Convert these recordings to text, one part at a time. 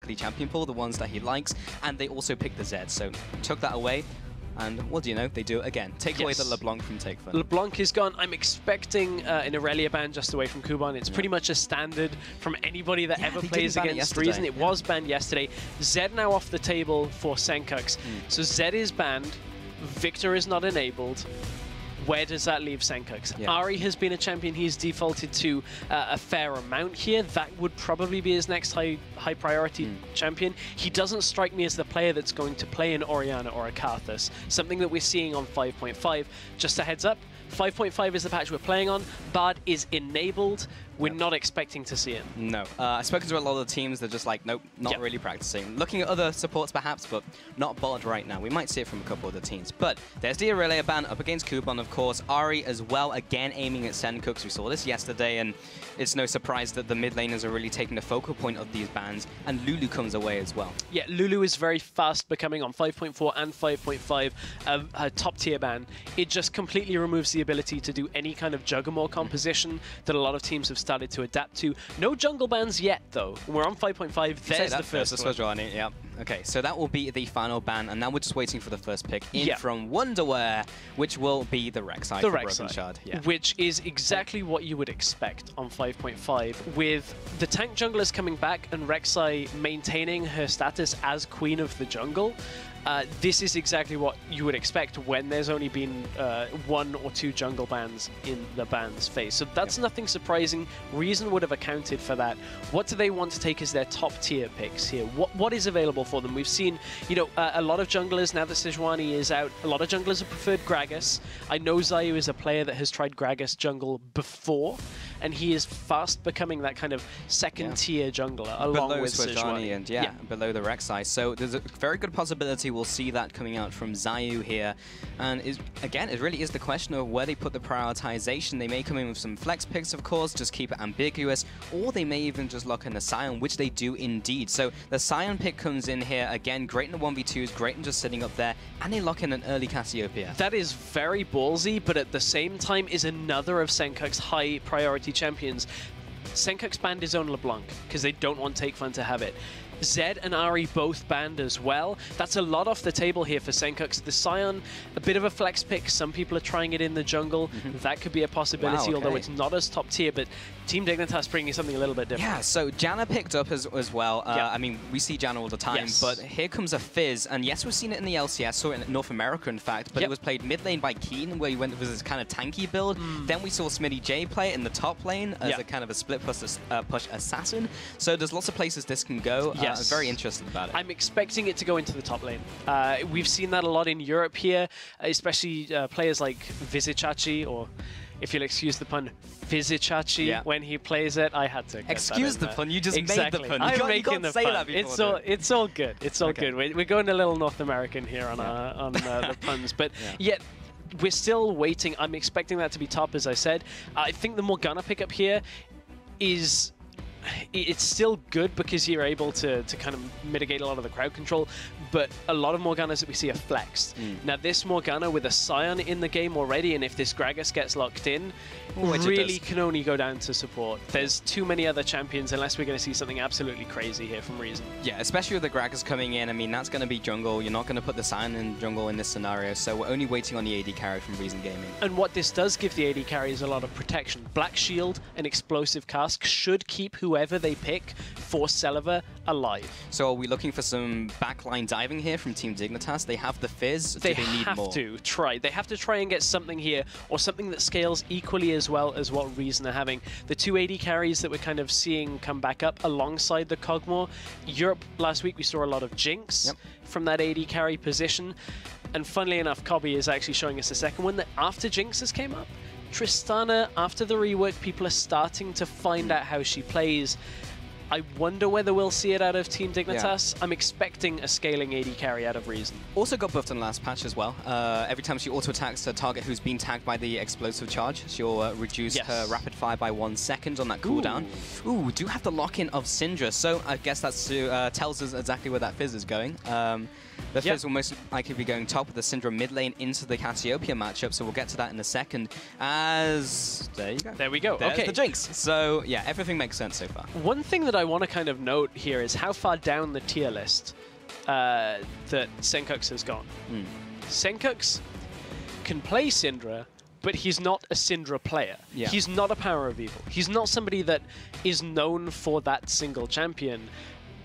weekly champion pool, the ones that he likes, and they also picked the Zed. So took that away. And what do you know? They do it again. Take away the LeBlanc from Takefun. LeBlanc is gone. I'm expecting an Irelia ban just away from Kuban. It's pretty much a standard from anybody that ever plays against Reason. It was banned yesterday. Zed now off the table for Senkux. So Zed is banned. Victor is not enabled. Where does that leave Senkux? Ari has been a champion he's defaulted to a fair amount here. That would probably be his next high priority champion. He doesn't strike me as the player that's going to play an Orianna or a Karthus, something that we're seeing on 5.5. Just a heads up, 5.5 is the patch we're playing on. Bard is enabled. We're not expecting to see it. No. I've spoken to a lot of the teams. They're just like, nope, not really practicing. Looking at other supports perhaps, but not Bard right now. We might see it from a couple of the teams. But there's the Irelia ban up against Kuban, of course. Ari as well, again aiming at Senkux. We saw this yesterday, and it's no surprise that the mid laners are really taking the focal point of these bans, and Lulu comes away as well. Yeah, Lulu is very fast becoming on 5.4 and 5.5 a top tier ban. It just completely removes the ability to do any kind of Juggernaut composition that a lot of teams have started to adapt to. No jungle bans yet, though. We're on 5.5. There's the first one. Yeah. Okay, so that will be the final ban, and now we're just waiting for the first pick in from Wonderwear, which will be the Rek'Sai for Broken Shard. Which is exactly what you would expect on 5.5. With the tank junglers coming back and Rek'Sai maintaining her status as Queen of the Jungle, this is exactly what you would expect when there's only been 1 or 2 jungle bans in the bans phase. So that's nothing surprising. Reason would have accounted for that. What do they want to take as their top tier picks here? What is available for them? We've seen, you know, a lot of junglers, now that Sejuani is out, a lot of junglers have preferred Gragas. I know Zayu is a player that has tried Gragas jungle before, and he is fast becoming that kind of second tier jungler along with Sejuani and below the Rek'Sai. So there's a very good possibility we'll see that coming out from Zayu here. And again, it really is the question of where they put the prioritization. They may come in with some flex picks, of course, just keep it ambiguous, or they may even just lock in the Sion, which they do indeed. So the Sion pick comes in here, again, great in the 1v2s, great in just sitting up there, and they lock in an early Cassiopeia. That is very ballsy, but at the same time is another of Senkux's high priority champions. Senkux banned his own LeBlanc because they don't want Takefun to have it. Zed and Ari both banned as well. That's a lot off the table here for Senkux. The Sion, a bit of a flex pick. Some people are trying it in the jungle. That could be a possibility, although it's not as top tier. But Team Dignitas bringing something a little bit different. Yeah, so Janna picked up as well. I mean, we see Janna all the time, but here comes a Fizz. And yes, we've seen it in the LCS, saw it in North America, in fact, but it was played mid lane by Keen, where he went with his kind of tanky build. Then we saw Smitty J play it in the top lane as a kind of a split push assassin. So there's lots of places this can go. I'm very interested about it. I'm expecting it to go into the top lane. We've seen that a lot in Europe here, especially players like Vizicachi, or if you'll excuse the pun, Vizicachi, when he plays it. I had to excuse the pun. You just made the pun. I'm making the pun. It's all good. It's all good. We're going a little North American here on the puns, but yet we're still waiting. I'm expecting that to be top, as I said. I think the Morgana pickup here is... It's still good because you're able to kind of mitigate a lot of the crowd control, but a lot of Morganas that we see are flexed. Now this Morgana with a Sion in the game already, and if this Gragas gets locked in, really can only go down to support. There's too many other champions unless we're going to see something absolutely crazy here from Reason. Yeah, especially with the Gragas coming in. I mean, that's going to be jungle. You're not going to put the Sion in jungle in this scenario, so we're only waiting on the AD carry from Reason Gaming. And what this does give the AD carry is a lot of protection. Black Shield and Explosive Cask should keep whoever they pick for Celiva alive. So are we looking for some backline diving here from Team Dignitas? They have the Fizz. They have to try. They have to try and get something here, or something that scales equally as well as what Reason are having. The 2 AD carries that we're kind of seeing come back up alongside the Kog'Maw. Europe last week we saw a lot of Jinx from that AD carry position. And funnily enough, Cobby is actually showing us a second one that after Jinx has came up. Tristana, after the rework, people are starting to find out how she plays. I wonder whether we'll see it out of Team Dignitas. I'm expecting a scaling AD carry out of Reason. Also got buffed in the last patch as well. Every time she auto-attacks a target who's been tagged by the explosive charge, she'll reduce her rapid fire by 1 second on that cooldown. Ooh, do have the lock-in of Syndra, so I guess that tells us exactly where that Fizz is going. The Fizz will most likely be going top with the Syndra mid lane into the Cassiopeia matchup, so we'll get to that in a second. There you go. There we go. There's the Jinx. So yeah, everything makes sense so far. One thing that I want to kind of note here is how far down the tier list that Senkux has gone. Senkux can play Syndra, but he's not a Syndra player. Yeah. He's not a Power of Evil. He's not somebody that is known for that single champion.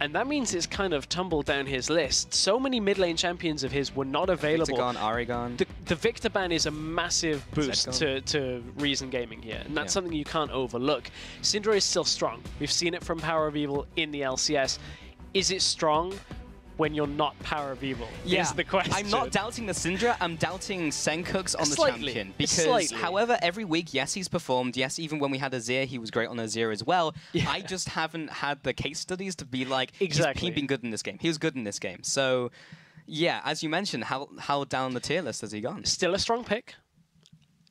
And that means it's kind of tumbled down his list. So many mid lane champions of his were not available. Victor gone, Ari gone. The Victor ban is a massive boost to Reason Gaming here, and that's something you can't overlook. Syndra is still strong. We've seen it from Power of Evil in the LCS. Is it strong when you're not Power of Evil? Is the question. I'm not doubting the Syndra, I'm doubting Senkux on the champion. Because, however, every week, yes, he's performed. Yes, even when we had Azir, he was great on Azir as well. Yeah. I just haven't had the case studies to be like, he's been good in this game. He was good in this game. So, yeah, as you mentioned, how down the tier list has he gone? Still a strong pick.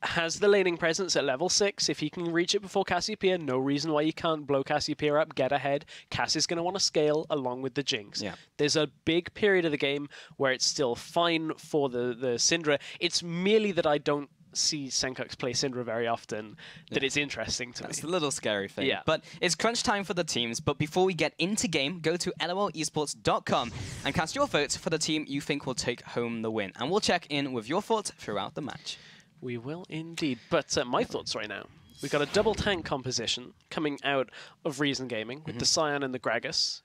Has the laning presence at level 6. If he can reach it before Cassiopeia, no reason why you can't blow Cassiopeia up, get ahead. Cass is going to want to scale along with the Jinx. Yeah. There's a big period of the game where it's still fine for the Syndra. It's merely that I don't see Senkux play Syndra very often that it's interesting to me. That's a little scary thing. Yeah. But it's crunch time for the teams. But before we get into game, go to lolesports.com and cast your votes for the team you think will take home the win. And we'll check in with your thoughts throughout the match. We will indeed. But my thoughts right now. We've got a double tank composition coming out of Reason Gaming with the Scion and the Gragas.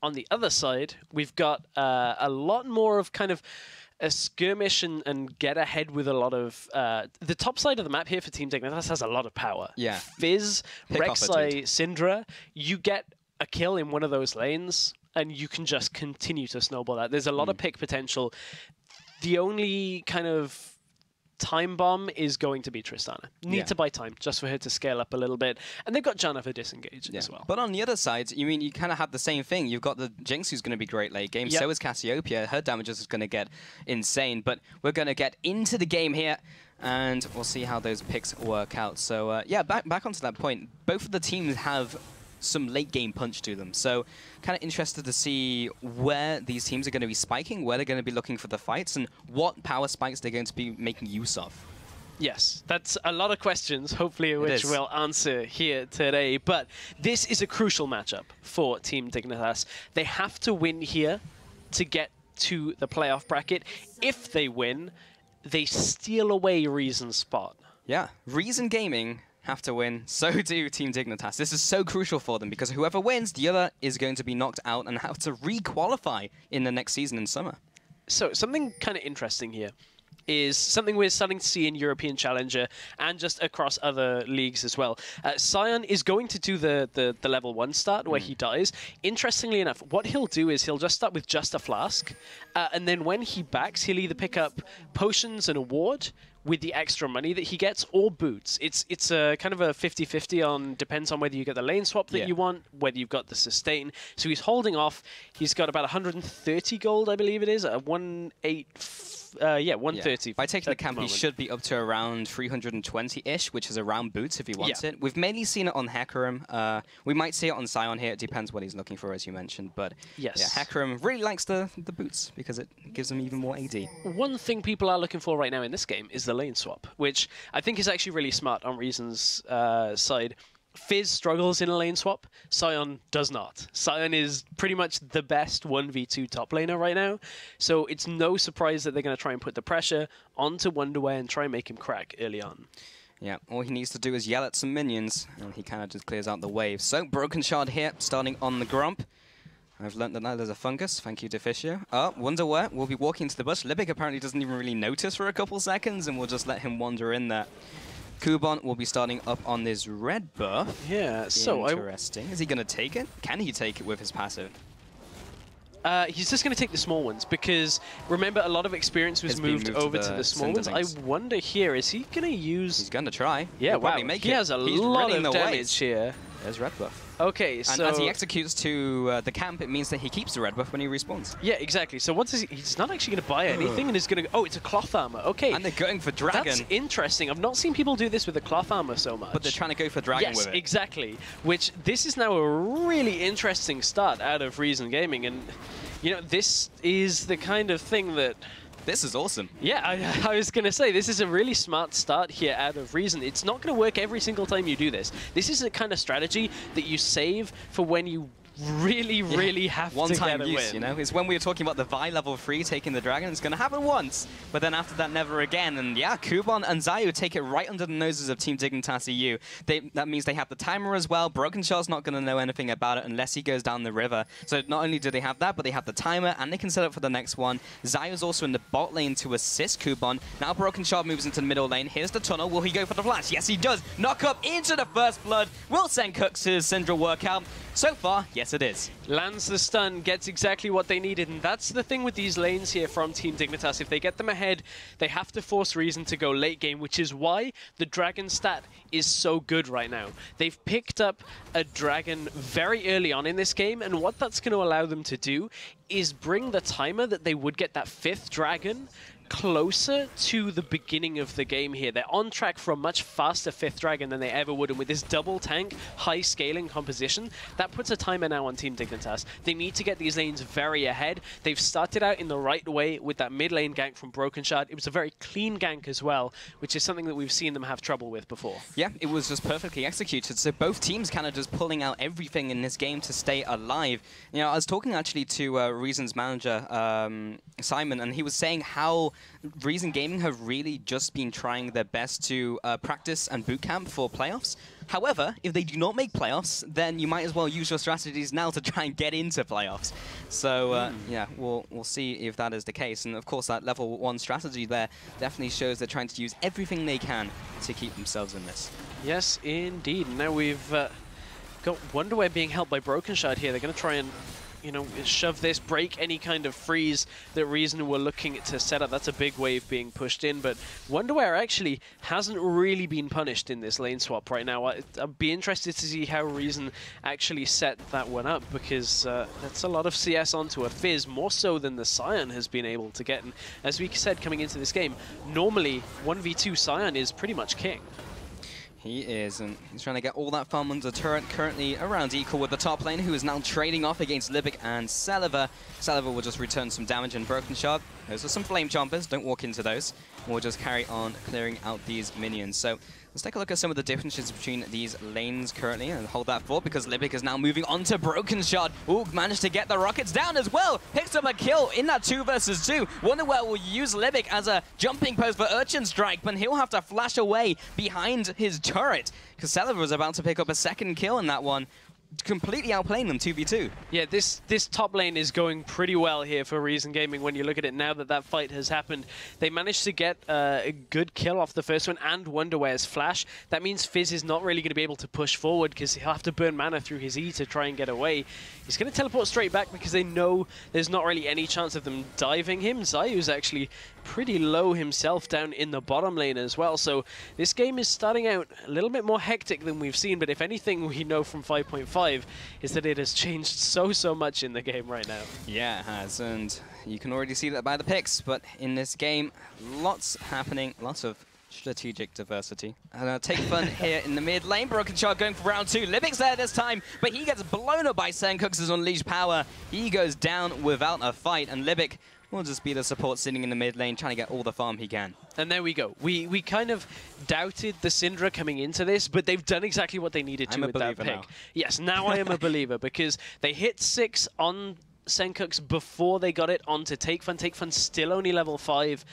On the other side, we've got a lot more of kind of a skirmish and get ahead with a lot of... the top side of the map here for Team Dignitas has a lot of power. Yeah. Fizz, Rek'Sai, Syndra, you get a kill in one of those lanes and you can just continue to snowball that. There's a lot of pick potential. The only kind of time bomb is going to be Tristana. Need to buy time just for her to scale up a little bit. And they've got Janna for disengage as well. But on the other side, you kind of have the same thing. You've got the Jinx who's going to be great late game. So is Cassiopeia. Her damage is going to get insane. But we're going to get into the game here. And we'll see how those picks work out. So yeah, back onto that point. Both of the teams have some late game punch to them. So kind of interested to see where these teams are going to be spiking, where they're going to be looking for the fights, and what power spikes they're going to be making use of. Yes, that's a lot of questions, hopefully, which we'll answer here today. But this is a crucial matchup for Team Dignitas. They have to win here to get to the playoff bracket. If they win, they steal away Reason's spot. Yeah, Reason Gaming have to win, so do Team Dignitas. This is so crucial for them because whoever wins, the other is going to be knocked out and have to re-qualify in the next season in summer. So something kind of interesting here is something we're starting to see in European Challenger and just across other leagues as well. Scion is going to do the level 1 start where he dies. Interestingly enough, what he'll do is he'll just start with just a flask, and then when he backs, he'll either pick up potions and a ward with the extra money that he gets, or boots. It's a kind of a 50-50 on, depends on whether you get the lane swap that you want, whether you've got the sustain. So he's holding off. He's got about 130 gold, I believe it is, at 130. By taking the camp, he should be up to around 320-ish, which is around boots if he wants it. We've mainly seen it on Hecarim. We might see it on Scion here. It depends what he's looking for, as you mentioned. But yeah, Hecarim really likes the boots because it gives him even more AD. One thing people are looking for right now in this game is the lane swap, which I think is actually really smart on Reason's side. Fizz struggles in a lane swap. Scion does not. Scion is pretty much the best 1v2 top laner right now. So it's no surprise that they're going to try and put the pressure onto Wonderwear and try and make him crack early on. Yeah, all he needs to do is yell at some minions, and he kind of just clears out the wave. So, Broken Shard here, starting on the Grump. I've learned that now there's a fungus. Thank you, Deficio. Oh, Wonderwear will be walking to the bush. Libic apparently doesn't even really notice for a couple seconds, and we'll just let him wander in there. Kubon will be starting up on this red buff. Yeah, so interesting. Is he going to take it? Can he take it with his passive? He's just going to take the small ones because, remember, a lot of experience was moved over to the small ones. I wonder here, is he going to use... He's going to try. Yeah, wow. He has a lot of damage here. There's red buff. Okay, so... And as he executes to the camp, it means that he keeps the red buff when he respawns. Yeah, exactly. So once he's not actually going to buy anything and is going to... Oh, it's a cloth armor. Okay. And they're going for dragon. That's interesting. I've not seen people do this with the cloth armor so much. But they're trying to go for dragon with it. Yes, exactly. Which, this is now a really interesting start out of Reason Gaming. And, you know, this is the kind of thing that This is awesome. Yeah, I was going to say, this is a really smart start here out of Reason. It's not going to work every single time you do this. This is a kind of strategy that you save for when you really have to get a use, win. You know, it's when we were talking about the Vi level 3 taking the dragon. It's going to happen once, but then after that, never again. And yeah, Kubon and Zayu take it right under the noses of Team Dignitas EU. That means they have the timer as well. Broken Shot's not going to know anything about it unless he goes down the river. So not only do they have that, but they have the timer, and they can set up for the next one. Zayu's also in the bot lane to assist Kubon. Now Broken Shot moves into the middle lane. Here's the tunnel. Will he go for the flash? Yes, he does. Knock up into the first blood. Will Senkux's Syndra work out? So far, yes it is. Lands the stun, gets exactly what they needed, and that's the thing with these lanes here from Team Dignitas. If they get them ahead, they have to force Reason to go late game, which is why the Dragon stat is so good right now. They've picked up a Dragon very early on in this game, and what that's going to allow them to do is bring the timer that they would get that 5th Dragon closer to the beginning of the game here. They're on track for a much faster 5th Dragon than they ever would, and with this double tank, high scaling composition, that puts a timer now on Team Dignitas. They need to get these lanes very ahead. They've started out in the right way with that mid lane gank from Broken Shot. It was a very clean gank as well, which is something that we've seen them have trouble with before. Yeah, it was just perfectly executed. So both teams kind of just pulling out everything in this game to stay alive. You know, I was talking actually to Reason's manager, Simon, and he was saying how Reason Gaming have really just been trying their best to practice and bootcamp for playoffs. However, if they do not make playoffs, then you might as well use your strategies now to try and get into playoffs. So yeah, we'll see if that is the case. And of course, that level 1 strategy there definitely shows they're trying to use everything they can to keep themselves in this. Yes, indeed. Now we've got Wonderwear being helped by Broken Shot here. They're going to try and, you know, shove this, break any kind of freeze that Reason were looking to set up. That's a big wave being pushed in, but Wonderwear actually hasn't really been punished in this lane swap right now. I'd be interested to see how Reason actually set that one up, because that's a lot of CS onto a Fizz, more so than the Scion has been able to get. And as we said coming into this game, normally 1v2 Scion is pretty much king. He is, and he's trying to get all that farm under turret, currently around equal with the top lane, who is now trading off against Libic and Celiver. Celiver will just return some damage and Broken Shot. Those are some flame chompers, don't walk into those. We'll just carry on clearing out these minions. So let's take a look at some of the differences between these lanes currently, and hold that thought because Libic is now moving on to Broken Shot. Ooh, managed to get the rockets down as well. Picks up a kill in that 2 versus 2. Wonderwell will use Libic as a jumping post for Urchin Strike, but he'll have to flash away behind his turret because Celiver was about to pick up a 2nd kill in that one. Completely outplaying them 2v2. Yeah, this top lane is going pretty well here for Reason Gaming when you look at it now that that fight has happened. They managed to get a good kill off the first one and Wonderwear's flash. That means Fizz is not really going to be able to push forward because he'll have to burn mana through his E to try and get away. He's going to teleport straight back because they know there's not really any chance of them diving him. Zayu's actually pretty low himself down in the bottom lane as well. So this game is starting out a little bit more hectic than we've seen, but if anything we know from 5.5 is that it has changed so much in the game right now. Yeah, it has, and you can already see that by the picks, but in this game, lots happening, lots of strategic diversity. And take fun here in the mid lane. Broken Shot going for round 2. Libic's there this time, but he gets blown up by Senkux's Unleashed Power. He goes down without a fight, and Libic will just be the support sitting in the mid lane, trying to get all the farm he can. And there we go. We kind of doubted the Syndra coming into this, but they've done exactly what they needed to with that pick. Now. Yes, now I am a believer, because they hit 6 on Senkux before they got it onto Take Fun. Take Fun's still only level 5.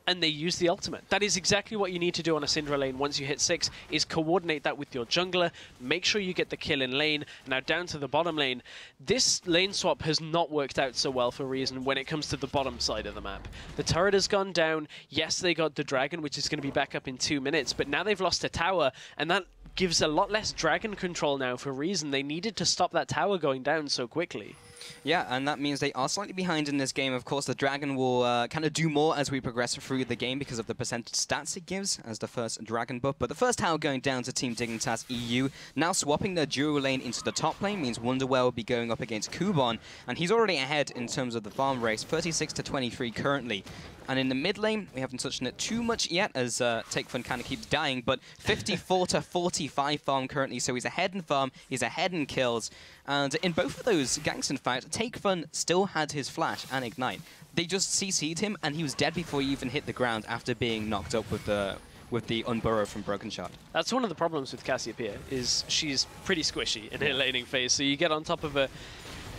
And they use the ultimate. That is exactly what you need to do on a Syndra lane once you hit 6, is coordinate that with your jungler, make sure you get the kill in lane. Now down to the bottom lane. This lane swap has not worked out so well for Reason when it comes to the bottom side of the map. The turret has gone down. Yes, they got the dragon, which is going to be back up in 2 minutes, but now they've lost a tower, and that gives a lot less dragon control now for Reason. They needed to stop that tower going down so quickly. Yeah, and that means they are slightly behind in this game. Of course, the Dragon will kind of do more as we progress through the game because of the percentage stats it gives as the first Dragon buff. But the first tower going down to Team Dignitas EU. Now swapping their duo lane into the top lane means Wonderwell will be going up against Kubon, and he's already ahead in terms of the farm race, 36 to 23 currently. And in the mid lane, we haven't touched on it too much yet, as TakeFun kind of keeps dying, but 54 to 45 farm currently, so he's ahead in farm, he's ahead in kills. And in both of those ganks, in fact, TakeFun still had his flash and ignite. They just CC'd him, and he was dead before he even hit the ground after being knocked up with the unburrow from Broken Shot. That's one of the problems with Cassiopeia, is she's pretty squishy in her laning phase, so you get on top of her,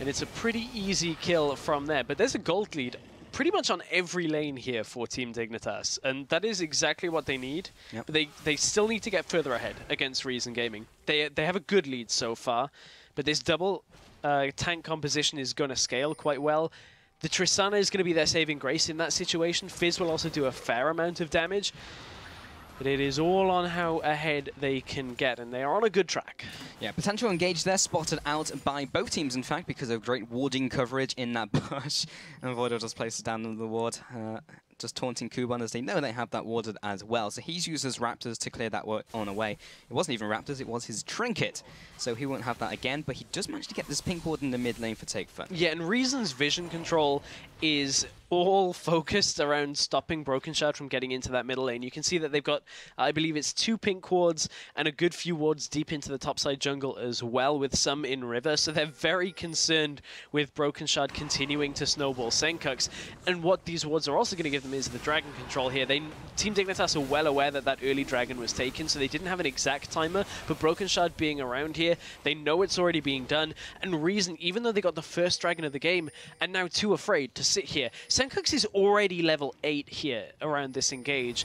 and it's a pretty easy kill from there. But there's a gold lead pretty much on every lane here for Team Dignitas, and that is exactly what they need. Yep. But they still need to get further ahead against Reason Gaming. They have a good lead so far, but this double tank composition is going to scale quite well. The Tristana is going to be their saving grace in that situation. Fizz will also do a fair amount of damage. But it is all on how ahead they can get, and they are on a good track. Yeah, potential engage there, spotted out by both teams, in fact, because of great warding coverage in that bush. And Voidal just places down under the ward, just taunting Kuban as they know they have that warded as well. So he's used his Raptors to clear that on away. It wasn't even Raptors, it was his Trinket. So he won't have that again, but he does manage to get this pink ward in the mid lane for TakeFun. Yeah, and Reason's vision control is all focused around stopping Broken Shard from getting into that middle lane. You can see that they've got, I believe it's 2 pink wards and a good few wards deep into the topside jungle as well, with some in river. So they're very concerned with Broken Shard continuing to snowball Senkux. And what these wards are also going to give them is the dragon control here. Team Dignitas are well aware that that early dragon was taken, so they didn't have an exact timer, but Broken Shard being around here, they know it's already being done. And Reason, even though they got the first dragon of the game, and now too afraid to sit here. Senkux is already level 8 here around this engage.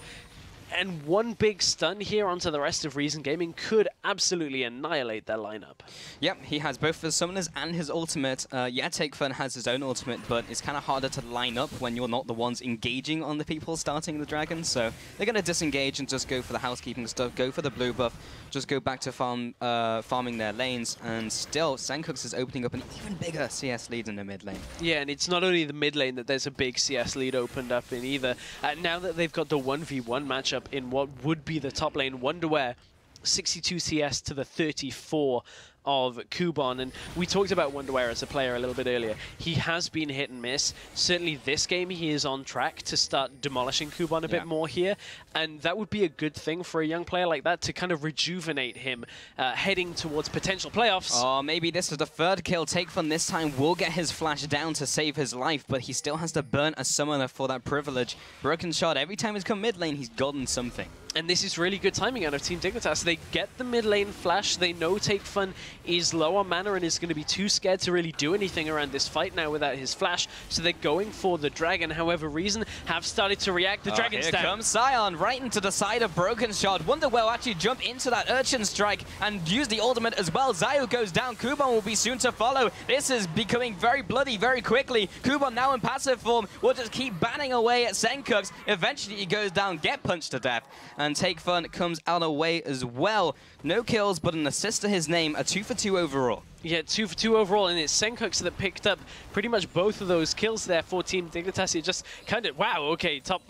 And one big stun here onto the rest of Reason Gaming could absolutely annihilate their lineup. Yep, he has both his summoners and his ultimate. Yeah, TakeFun has his own ultimate, but it's kind of harder to line up when you're not the ones engaging on the people starting the dragon. So they're going to disengage and just go for the housekeeping stuff, go for the blue buff, just go back to farming their lanes. And still, Senkux is opening up an even bigger CS lead in the mid lane. Yeah, and it's not only the mid lane that there's a big CS lead opened up in either. Now that they've got the 1v1 matchup in what would be the top lane, Wonderwear 62 CS to the 34 of Kuban. And we talked about Wonderwear as a player a little bit earlier. He has been hit and miss. Certainly this game he is on track to start demolishing Kuban a bit more here, and that would be a good thing for a young player like that to kind of rejuvenate him heading towards potential playoffs. Oh, maybe this is the third kill. TakeFun this time will get his flash down to save his life, but he still has to burn a summoner for that privilege. Broken Shot, every time he's come mid lane, he's gotten something. And this is really good timing out of Team Dignitas. They get the mid lane flash. They know TakeFun is low on mana and is going to be too scared to really do anything around this fight now without his flash. So they're going for the dragon. However, Reason have started to react. The dragon's down. Here comes Sion right into the side of Broken Shot. Wonderwear will actually jump into that Urchin Strike and use the ultimate as well. Zayu goes down. Kuban will be soon to follow. This is becoming very bloody very quickly. Kuban now in passive form will just keep banning away at Senkux. Eventually he goes down, get punched to death. And TakeFun comes out away as well. No kills, but an assist to his name, a 2 for 2 overall. Yeah, 2 for 2 overall, and it's Senkux that picked up pretty much both of those kills there for Team Dignitas. It just kind of, wow, okay, top.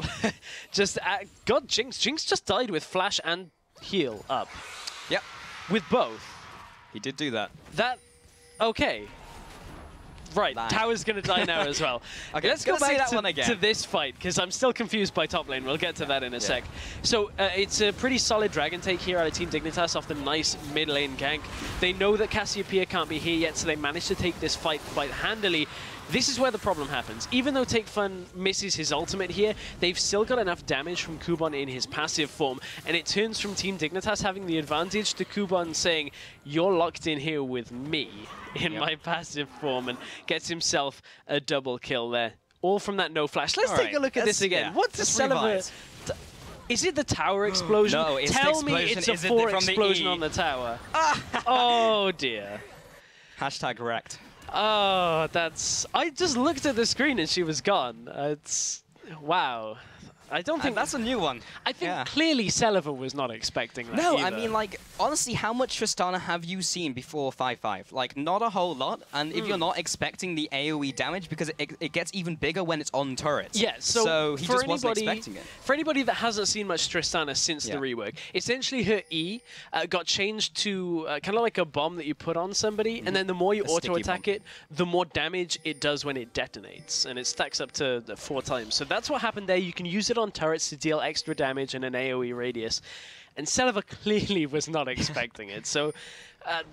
Just, God, Jinx just died with flash and heal up. Yep. With both. He did do that. Okay. Right, Tower's going to die now as well. Okay, let's go back to this fight, because I'm still confused by top lane. We'll get to that in a sec. So it's a pretty solid dragon take here out of Team Dignitas off the nice mid lane gank. They know that Cassiopeia can't be here yet, so they managed to take this fight quite handily. This is where the problem happens. Even though TakeFun misses his ultimate here, they've still got enough damage from Kuban in his passive form, and it turns from Team Dignitas having the advantage to Kuban saying, you're locked in here with me in my passive form, and gets himself a double kill there. All from that no flash. Let's take a look at this again. What's the celebrate? Is it the tower explosion? No, it's Tell the me it's a 4 explosion on the tower. Oh dear. Hashtag wrecked. Oh, I just looked at the screen and she was gone. Wow. I don't think that's a new one. I think clearly Celiva was not expecting that. No, either. I mean, like, honestly, how much Tristana have you seen before 5-5? Like, not a whole lot. And if you're not expecting the AoE damage, because it gets even bigger when it's on turrets. Yeah, so he just wasn't expecting it. For anybody that hasn't seen much Tristana since the rework, essentially her E got changed to kind of like a bomb that you put on somebody, and then the more you auto-attack it, the more damage it does when it detonates, and it stacks up to 4 times. So that's what happened there. You can use it on turrets to deal extra damage in an AoE radius, and Celiva clearly was not expecting it. So,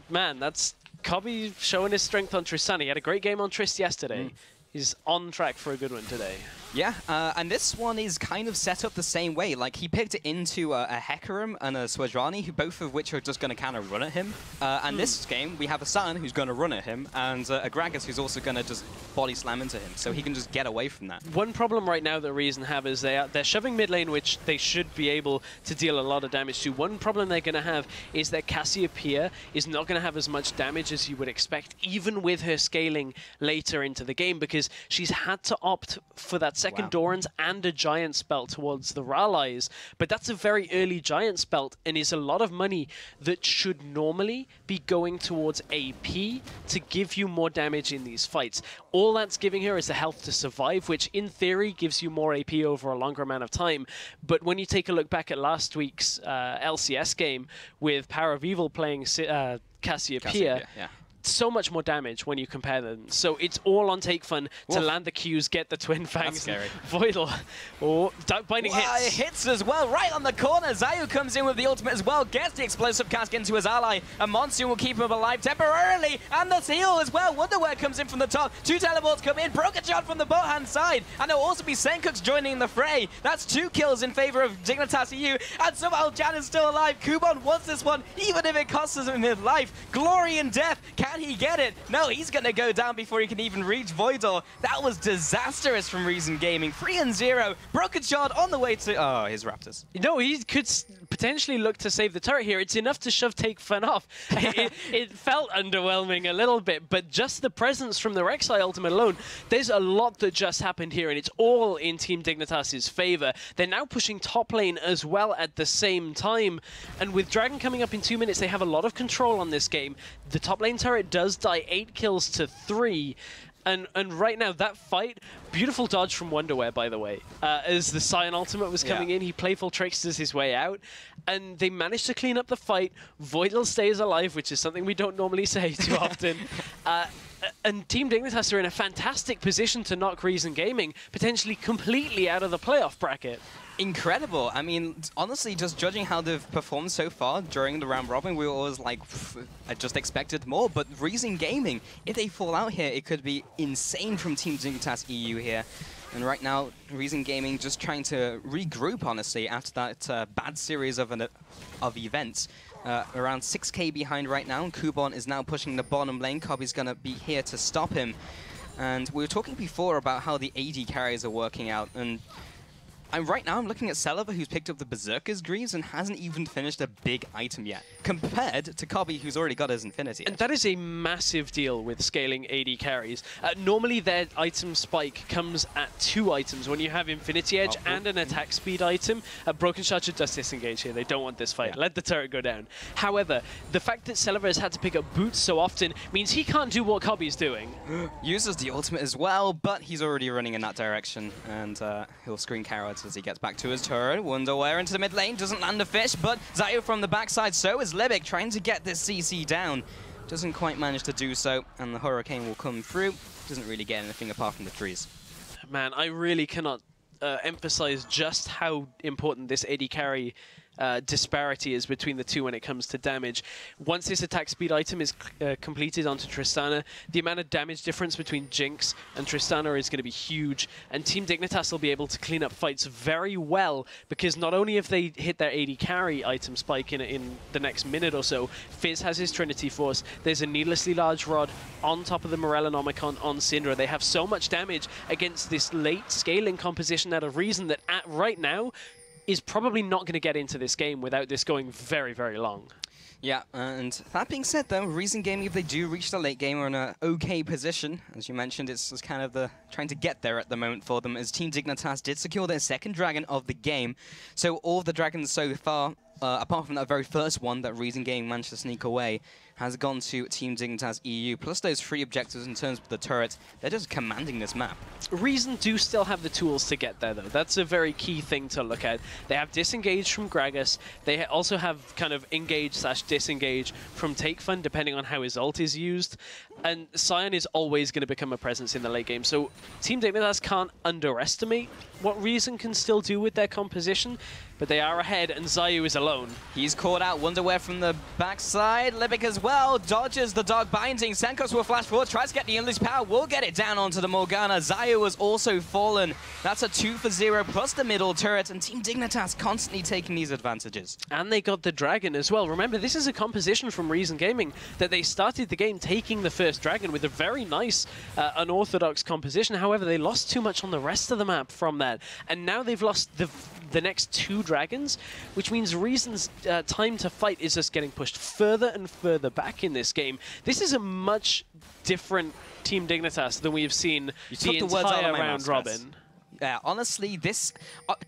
man, that's Cobby showing his strength on Tristana. He had a great game on Trist yesterday. He's on track for a good one today. Yeah, and this one is kind of set up the same way. Like, he picked it into a Hecarim and a Swajrani, both of which are just going to kind of run at him. And this game, we have a Saturn who's going to run at him, and a Gragas who's also going to just body slam into him, so he can just get away from that. One problem right now that Reason have is they're shoving mid lane, which they should be able to deal a lot of damage to. One problem they're going to have is that Cassiopeia is not going to have as much damage as you would expect, even with her scaling later into the game, because she's had to opt for that second Doran's and a Giant Spell towards the Rallies. But that's a very early Giant Spell and is a lot of money that should normally be going towards AP to give you more damage in these fights. All that's giving her is the health to survive, which in theory gives you more AP over a longer amount of time. But when you take a look back at last week's LCS game with Power of Evil playing Cassiopeia, so much more damage when you compare them. So it's all on Take Fun to land the Qs, get the Twin Fangs. That's scary. Voidal. Oh, Dark Binding hits. It hits as well, right on the corner. Zayu comes in with the ultimate as well, gets the explosive cask into his ally, and Monsoon will keep him alive temporarily, and the seal as well. Wonderwear comes in from the top. 2 teleports come in, broken shot from the bot hand side, and there'll also be Senkux joining in the fray. That's 2 kills in favor of Dignitas EU, and somehow Jan is still alive. Kubon wants this one, even if it costs him his life. Glory and death. Can he get it? No, he's going to go down before he can even reach Voidor. That was disastrous from Reason Gaming. 3-0. Broken shot on the way to... his Raptors. No, he could potentially look to save the turret here. It's enough to shove Take Fun off. It felt underwhelming a little bit, but just the presence from the Rek'Sai ultimate alone, there's a lot that just happened here, and it's all in Team Dignitas' favor. They're now pushing top lane as well at the same time, and with Dragon coming up in 2 minutes, they have a lot of control on this game. The top lane turret does die 8 kills to 3. And right now, that fight, beautiful dodge from Wonderwear, by the way. As the Scion ultimate was coming in, he playful tricksters his way out. And they managed to clean up the fight. Voidal stays alive, which is something we don't normally say too often. And Team Dignitas are in a fantastic position to knock Reason Gaming potentially completely out of the playoff bracket. Incredible. I mean, honestly, just judging how they've performed so far during the round robin, we were always like, I just expected more. But Reason Gaming, if they fall out here, it could be insane from Team Dignitas EU here. And right now, Reason Gaming just trying to regroup, honestly, after that bad series of events. Around 6k behind right now. Kubon is now pushing the bottom lane. Cobby's going to be here to stop him. And we were talking before about how the AD carries are working out. And right now I'm looking at Celiva, who's picked up the Berserker's Greaves and hasn't even finished a big item yet, compared to Cobby, who's already got his Infinity Edge. And that is a massive deal with scaling AD carries. Normally their item spike comes at 2 items. When you have Infinity Edge and an attack speed item, Broken Shot should just disengage here. They don't want this fight. Let the turret go down. However, the fact that Celiva has had to pick up boots so often means he can't do what Cobby's doing. Uses the ultimate as well, but he's already running in that direction, and he'll screen carrots as he gets back to his turret. Wonderwear into the mid lane, doesn't land a fish, but Zayu from the backside, so is Libic, trying to get this CC down. Doesn't quite manage to do so, and the Hurricane will come through. Doesn't really get anything apart from the trees. Man, I really cannot emphasize just how important this AD carry disparity is between the two when it comes to damage. Once this attack speed item is completed onto Tristana, the amount of damage difference between Jinx and Tristana is going to be huge, and Team Dignitas will be able to clean up fights very well, because not only have they hit their AD carry item spike in the next minute or so, Fizz has his Trinity Force, there's a needlessly large rod on top of the Morellonomicon on Syndra. They have so much damage against this late scaling composition out of Reason that right now is probably not going to get into this game without this going very, very long. Yeah, and that being said, though, Reason Gaming, if they do reach the late game, are in an okay position. As you mentioned, it's kind of the trying to get there at the moment for them, as Team Dignitas did secure their second dragon of the game. So all of the dragons so far, apart from that very first one that Reason Gaming managed to sneak away, has gone to Team Dignitas EU, plus those 3 objectives in terms of the turrets. They're just commanding this map. Reason do still have the tools to get there, though. That's a very key thing to look at. They have disengage from Gragas. They also have kind of engage/disengage from Take Fun, depending on how his ult is used. And Sion is always going to become a presence in the late game. So Team Dignitas can't underestimate what Reason can still do with their composition, but they are ahead, and Zayu is alone. He's caught out Wonderwear from the backside. Libic as well dodges the dog binding. Senkos will flash forward, tries to get the Unleashed Power, will get it down onto the Morgana. Zayu has also fallen. That's a 2 for 0 plus the middle turret, and Team Dignitas constantly taking these advantages. And they got the dragon as well. Remember, this is a composition from Reason Gaming that they started the game taking the first dragon with a very nice, unorthodox composition. However, they lost too much on the rest of the map from that. And now they've lost the next 2 dragons, which means Reason's time to fight is just getting pushed further and further back in this game. This is a much different Team Dignitas than we've seen the entire round robin. Yeah, honestly, this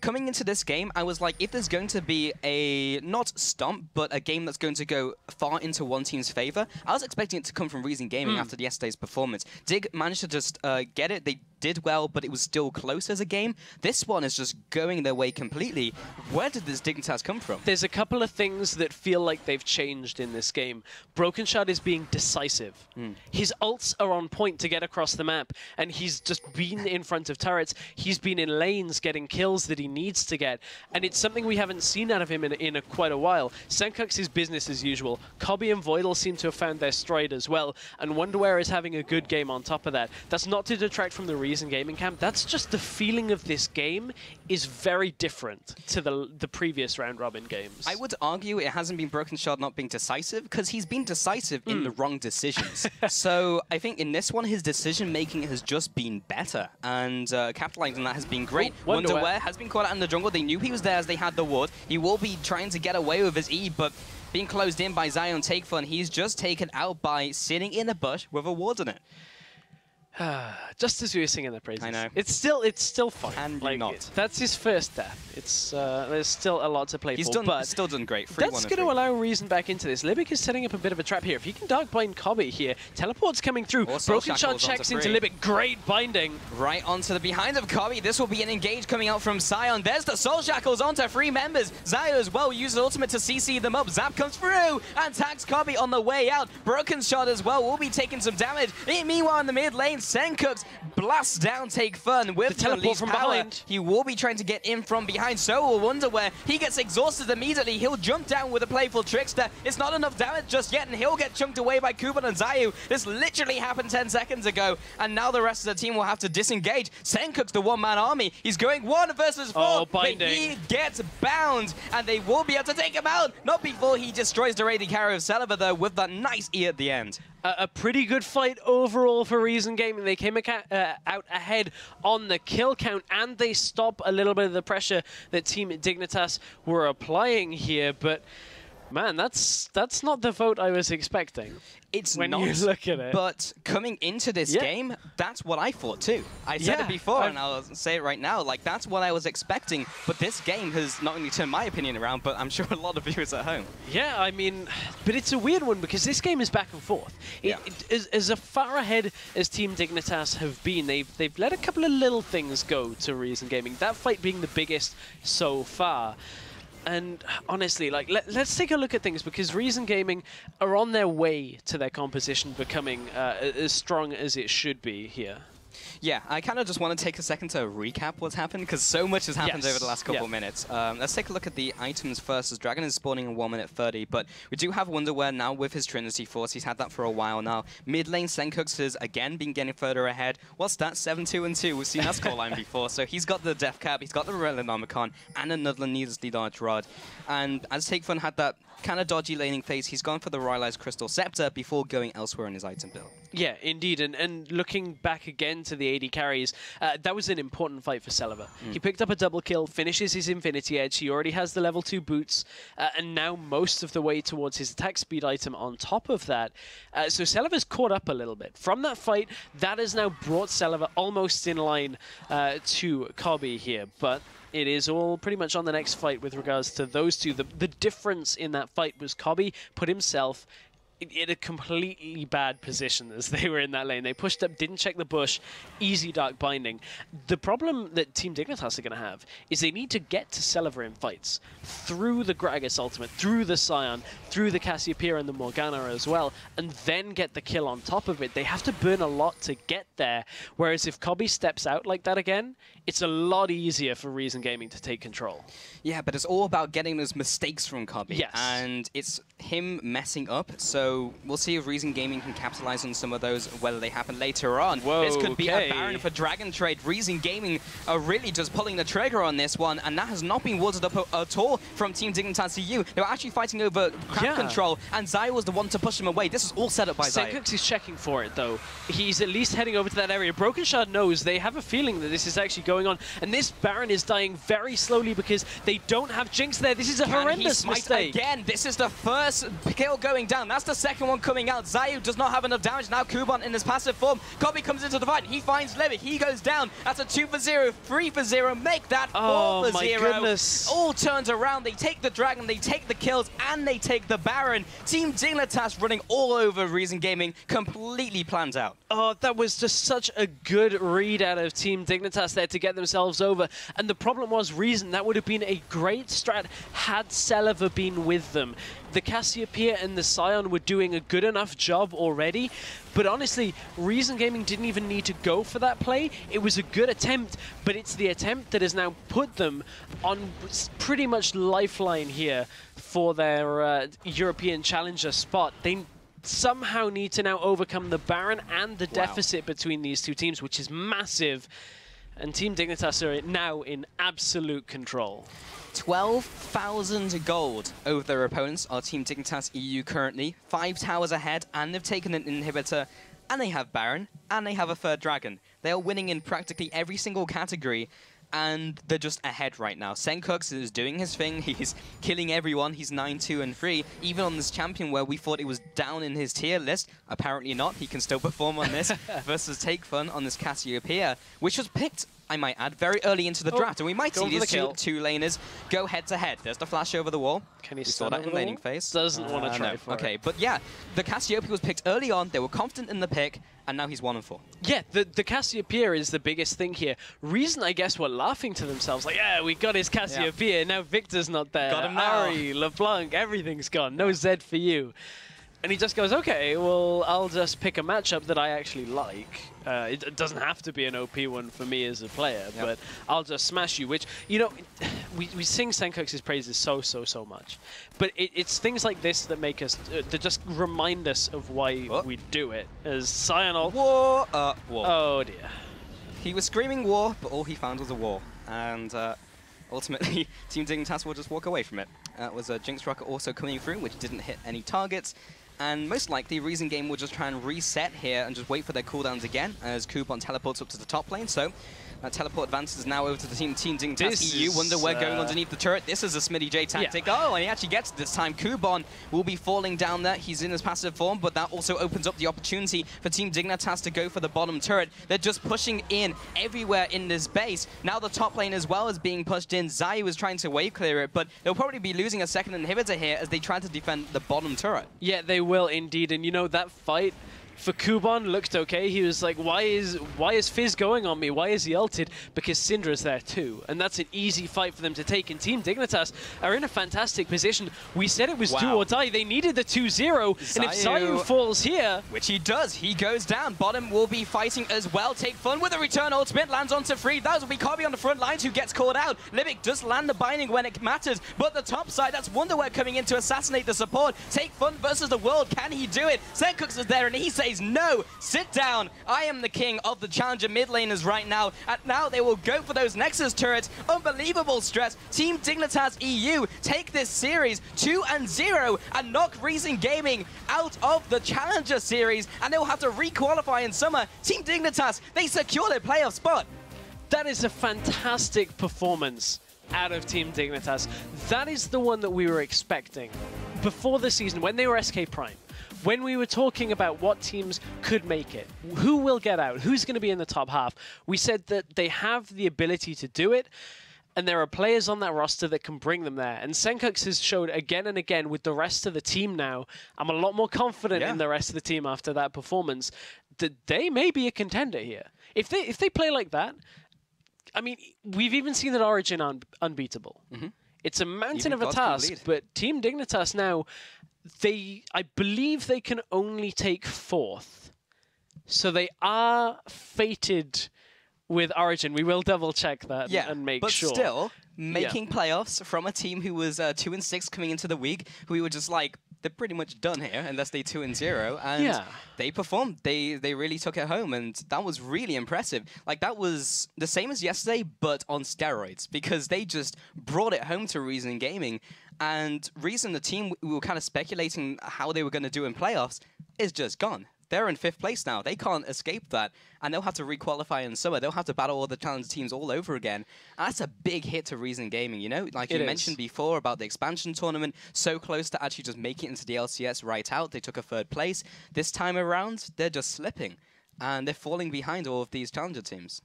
coming into this game, I was like, if there's going to be a, not stomp, but a game that's going to go far into one team's favor, I was expecting it to come from Reason Gaming after yesterday's performance. Dig managed to just get it. They did well, but it was still close as a game. This one is just going their way completely. Where did this Dignitas come from? There's a couple of things that feel like they've changed in this game. Broken Shard is being decisive. His ults are on point to get across the map, and he's just been in front of turrets. He's been in lanes getting kills that he needs to get, and it's something we haven't seen out of him in quite a while. Senkux is business as usual. Cobby and Voidal seem to have found their stride as well, and Wonderwear is having a good game on top of that. That's not to detract from the Reason Gaming camp. That's just the feeling of this game is very different to the previous round robin games. I would argue it hasn't been Broken Shard not being decisive, because he's been decisive in the wrong decisions. So I think in this one, his decision making has just been better, and capitalizing on that has been great. Wonderwear has been caught out in the jungle. They knew he was there as they had the ward. He will be trying to get away with his E, but being closed in by Zion Take Fun, he's just taken out by sitting in a bush with a ward on it. Just as we were singing the praises. I know. It's still fun. And like, not. That's his first death. It's there's still a lot to play He's for. But still done great. That's going to allow Reason back into this. Libic is setting up a bit of a trap here. If he can dark bind Cobby here, teleport's coming through. Broken Shot checks into Libic. Great binding. Right onto the behind of Cobby. This will be an engage coming out from Sion. There's the Soul Shackles onto 3 members. Zayu as well uses ultimate to CC them up. Zap comes through and tags Cobby on the way out. Broken Shot as well will be taking some damage. Meanwhile, in the mid lane, Senkux blasts down Take Fun with the teleport from behind. He will be trying to get in from behind, so will Wonderwear. He gets exhausted immediately. He'll jump down with a playful Trickster. It's not enough damage just yet, and he'll get chunked away by Kuban and Zayu. This literally happened 10 seconds ago, and now the rest of the team will have to disengage. Senkuk's the one-man army. He's going 1 versus 4, but he gets bound, and they will be able to take him out. Not before he destroys the Radiant Carrier of Celeber, though, with that nice E at the end. A pretty good fight overall for Reason Gaming. They came out ahead on the kill count, and they stop a little bit of the pressure that Team Dignitas were applying here. But man, that's not the vote I was expecting. It's when not, you look at it. But coming into this game, that's what I thought too. I said it before, and I'll say it right now. Like, that's what I was expecting. But this game has not only turned my opinion around, but I'm sure a lot of viewers at home. Yeah, I mean, but it's a weird one because this game is back and forth. As far ahead as Team Dignitas have been, they've let a couple of little things go to Reason Gaming. That fight being the biggest so far. And honestly, like, let's take a look at things, because Reason Gaming are on their way to their composition becoming as strong as it should be here. Yeah, I kind of just want to take a second to recap what's happened, because so much has happened over the last couple of minutes. Let's take a look at the items first, as Dragon is spawning in 1 minute 30, but we do have Wonderwear now with his Trinity Force. He's had that for a while now. Mid lane, Senkux has again been getting further ahead. What's that? 7-2-2. We've seen that scoreline before. So he's got the Death Cap, he's got the Relinomicon, and another Needlessly Large Rod. And as Take Fun had that kind of dodgy laning phase. He's gone for the Rylai's Crystal Scepter before going elsewhere in his item build. Yeah, indeed. And looking back again to the AD carries, that was an important fight for Celiva. He picked up a double kill, finishes his Infinity Edge. He already has the level 2 boots, and now most of the way towards his attack speed item on top of that. So Celiva's caught up a little bit. From that fight, that has now brought Celiva almost in line to Cobby here. But it is all pretty much on the next fight with regards to those two. The difference in that fight was Cobby put himself in a completely bad position as they were in that lane. They pushed up, didn't check the bush, easy Dark Binding. The problem that Team Dignitas are going to have is they need to get to Celiva in fights through the Gragas ultimate, through the Scion, through the Cassiopeia and the Morgana as well, and then get the kill on top of it. They have to burn a lot to get there, whereas if Cobby steps out like that again, it's a lot easier for Reason Gaming to take control. Yeah, but it's all about getting those mistakes from Cobby. Yes. And it's him messing up, so we'll see if Reason Gaming can capitalize on some of those, whether they happen later on. Whoa, this could be a Baron for Dragon Trade. Reason Gaming are really just pulling the trigger on this one, and that has not been watered up at all from Team Dignitas EU. They were actually fighting over crowd control, and Zai was the one to push him away. This is all set up by Zai. Senpai is checking for it, though. He's at least heading over to that area. Broken Shard knows. They have a feeling that this is actually going on, and this Baron is dying very slowly because they don't have Jinx there. This is a horrendous mistake. Again, this is the first kill going down. That's the second one coming out. Zayu does not have enough damage. Now Kuban in his passive form. Cobby comes into the fight. He finds Levick. He goes down. That's a 2 for 0, 3 for 0. Make that 4 for 0. Goodness. All turns around. They take the Dragon, they take the kills, and they take the Baron. Team Dignitas running all over Reason Gaming. Completely planned out. Oh, that was just such a good read out of Team Dignitas there to get themselves over. And the problem was Reason. That would have been a great strat had Celiva been with them. The Cassiopeia and the Scion were doing a good enough job already, but honestly, Reason Gaming didn't even need to go for that play. It was a good attempt, but it's the attempt that has now put them on pretty much lifeline here for their European Challenger spot. They somehow need to now overcome the Baron and the deficit between these two teams, which is massive. And Team Dignitas are now in absolute control. 12,000 gold over their opponents are Team Dignitas EU currently. 5 towers ahead, and they've taken an inhibitor, and they have Baron, and they have a third dragon. They are winning in practically every single category, and they're just ahead right now. Senpai is doing his thing. He's killing everyone. He's 9-2 and 3. Even on this champion where we thought it was down in his tier list, apparently not. He can still perform on this versus Take Fun on this Cassiopeia, which was picked, I might add, very early into the draft. And we might see these two laners go head-to-head. There's the flash over the wall. Can he saw that in laning phase? Doesn't want to try for it. Okay, but yeah, the Cassiopeia was picked early on. They were confident in the pick, and now he's 1-4. Yeah, the Cassiopeia is the biggest thing here. Reason, I guess, were laughing to themselves, like, yeah, we got his Cassiopeia. Now Victor's not there. Got him now. Ari, LeBlanc, everything's gone. No Zed for you. And he just goes, okay, well, I'll just pick a matchup that I actually like. It doesn't have to be an OP one for me as a player, but I'll just smash you, which, you know, we sing Senpai praises so much. But it's things like this that make us, that just remind us of why we do it. As Scion ult. War! War. Oh, dear. He was screaming war, but all he found was a war. And ultimately, Team Dignitas will just walk away from it. That was a Jinx Rocket also coming through, which didn't hit any targets. And most likely, Reason Game will just try and reset here and just wait for their cooldowns again as Kuban teleports up to the top lane. So that teleport advances now over to the Team Dignitas EU. Wonder where going underneath the turret. This is a Smitty J tactic. Oh, and he actually gets it this time. Kuban will be falling down there. He's in his passive form, but that also opens up the opportunity for Team Dignitas to go for the bottom turret. They're just pushing in everywhere in this base. Now the top lane as well is being pushed in. Zayu is trying to wave clear it, but they'll probably be losing a second inhibitor here as they try to defend the bottom turret. Yeah, they will indeed. And you know, that fight for Kuban looked okay. He was like, why is Fizz going on me? Why is he ulted? Because Syndra's there too. And that's an easy fight for them to take. And Team Dignitas are in a fantastic position. We said it was do or die. They needed the 2-0. And if Zayu falls here... Which he does. He goes down. Bottom will be fighting as well. Take Fun with a return ultimate. Lands onto 3. That will be Cobby on the front lines who gets caught out. Livic does land the binding when it matters. But the top side, that's Wonderwear coming in to assassinate the support. Take Fun versus the world. Can he do it? Senpai is there and he's saying, says, no, sit down. I am the king of the challenger mid laners right now. And now they will go for those Nexus turrets. Unbelievable stress. Team Dignitas EU take this series 2-0 and knock Reason Gaming out of the challenger series. And they will have to re-qualify in summer. Team Dignitas, they secure their playoff spot. That is a fantastic performance out of Team Dignitas. That is the one that we were expecting before the season when they were SK Prime. When we were talking about what teams could make it, who will get out, who's going to be in the top half, we said that they have the ability to do it, and there are players on that roster that can bring them there. And Senpai has showed again and again with the rest of the team now, I'm a lot more confident in the rest of the team after that performance, that they may be a contender here. If they play like that, I mean, we've even seen that Origin unbeatable. It's a mountain of a task, but Team Dignitas now, I believe they can only take 4th. So they are fated with Origin. We will double check that and make sure. But still, making playoffs from a team who was 2-6 coming into the week, who we were just like, they're pretty much done here unless they 2-0, and they performed. They really took it home, and that was really impressive. Like, that was the same as yesterday, but on steroids, because they just brought it home to Reason Gaming. And Reason, the team we were kind of speculating how they were going to do in playoffs, is just gone. They're in 5th place now. They can't escape that, and they'll have to requalify in summer. They'll have to battle all the challenger teams all over again. And that's a big hit to Reason Gaming, you know? Like you mentioned before about the expansion tournament, so close to actually just making it into the LCS right out. They took a 3rd place. This time around, they're just slipping, and they're falling behind all of these challenger teams.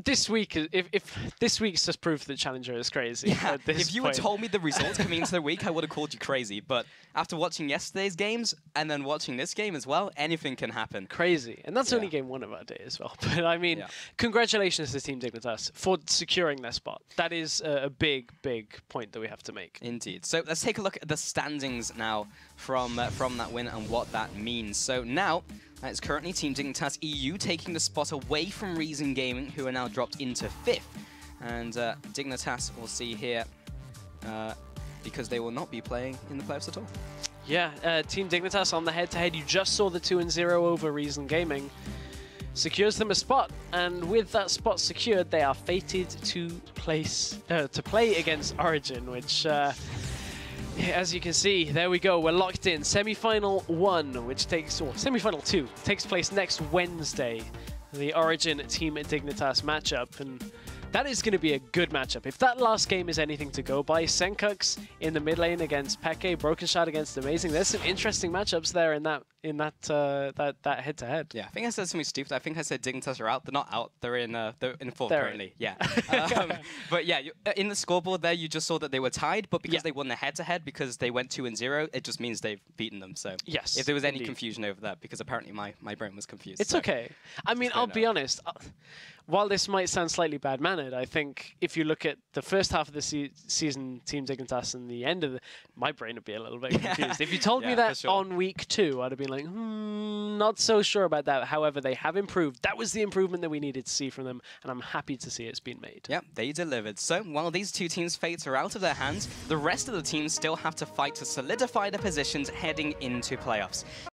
This week, if this week's just proof that Challenger is crazy. Yeah, if you had told me the results coming into the week, I would have called you crazy. But after watching yesterday's games and then watching this game as well, anything can happen. Crazy. And that's only game 1 of our day as well. But I mean, congratulations to Team Dignitas for securing their spot. That is a big, big point that we have to make. Indeed. So let's take a look at the standings now from that win and what that means. So now, it's currently Team Dignitas EU taking the spot away from Reason Gaming, who are now dropped into 5th. And Dignitas, we'll see here, because they will not be playing in the playoffs at all. Yeah, Team Dignitas on the head-to-head. You just saw the 2-0 over Reason Gaming. Secures them a spot, and with that spot secured, they are fated to play against Origin, which... as you can see, there we go, we're locked in. Semi-final 1, which takes, or semi-final 2, takes place next Wednesday. The Origin Team Dignitas matchup, and that is going to be a good matchup. If that last game is anything to go by, Senpai in the mid lane against Peke, Broken Shot against Amazing. There's some interesting matchups there in that head-to-head. Yeah, I think I said something stupid. I think I said Dignitas are out. They're not out. They're in 4th currently. Yeah. But yeah, in the scoreboard there, you just saw that they were tied, but because they won the head-to-head, because they went 2-0, it just means they've beaten them. So yes, if there was any confusion over that, because apparently my brain was confused. It's okay. I mean, I'll be honest. While this might sound slightly bad-mannered, I think if you look at the first half of the season, Team Dignitas, and the end of my brain would be a little bit confused. If you told me that on week 2, I'd have been like, not so sure about that. However, they have improved. That was the improvement that we needed to see from them, and I'm happy to see it's been made. Yep, they delivered. So while these two teams' fates are out of their hands, the rest of the teams still have to fight to solidify their positions heading into playoffs.